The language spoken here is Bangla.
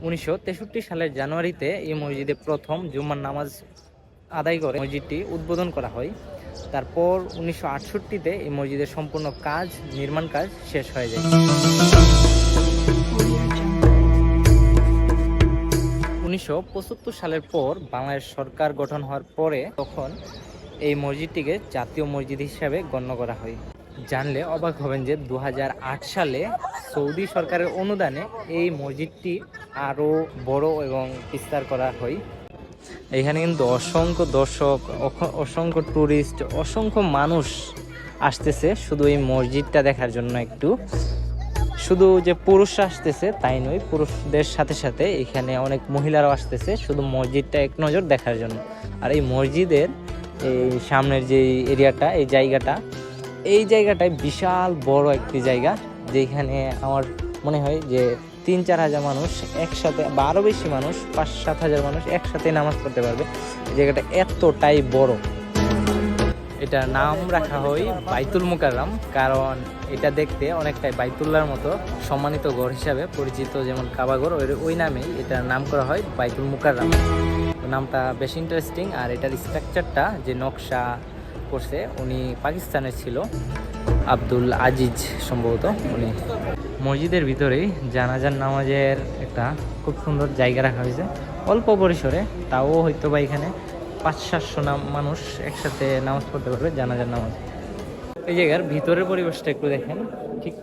1963 সালের জানুয়ারিতে এই মসজিদে প্রথম জুম্মার নামাজ আদায় করে মসজিদটি উদ্বোধন করা হয়। তারপর 1968-তে এই মসজিদের সম্পূর্ণ নির্মাণ কাজ শেষ হয়ে যায়। 1975 সালের পর বাংলাদেশ সরকার গঠন হওয়ার পরে তখন এই মসজিদটিকে জাতীয় মসজিদ হিসাবে গণ্য করা হয়। জানলে অবাক হবেন যে 2008 সালে সৌদি সরকারের অনুদানে এই মসজিদটি আরও বড় এবং বিস্তার করা হয়। এখানে কিন্তু অসংখ্য দর্শক, অসংখ্য টুরিস্ট, অসংখ্য মানুষ আসতেছে শুধু এই মসজিদটা দেখার জন্য। শুধু যে পুরুষরা আসতেছে তাই নয়, পুরুষদের সাথে সাথে এখানে অনেক মহিলারাও আসতেছে শুধু মসজিদটা এক নজর দেখার জন্য। আর এই মসজিদের এই সামনের যে এরিয়াটা, এই জায়গাটায় বিশাল বড় একটি জায়গা, যেখানে আমার মনে হয় যে 3-4 হাজার মানুষ একসাথে বা আরও বেশি মানুষ, 5-7 হাজার মানুষ একসাথে নামাজ পড়তে পারবে। এই জায়গাটা এতটাই বড়। এটার নাম রাখা হয় বাইতুল মুকাররম, কারণ এটা দেখতে অনেকটাই বাইতুল্লাহর মতো সম্মানিত ঘর হিসাবে পরিচিত, যেমন কাবাঘর, ওই নামেই এটার নাম করা হয় বাইতুল মুকাররম। নামটা বেশ ইন্টারেস্টিং। আর এটার স্ট্রাকচারটা যে নকশা করছে উনি পাকিস্তানের ছিল, আব্দুল আজিজ সম্ভবত উনি। মসজিদের ভিতরেই জানাজার নামাজের একটা খুব সুন্দর জায়গা রাখা হয়েছে, অল্প পরিসরে, তাও হয়তো বা এখানে 500-700 মানুষ একসাথে নামাজ পড়তে পারবে জানাজার নামাজ। এই জায়গার ভিতরের পরিবেশটা একটু দেখেন, ঠিক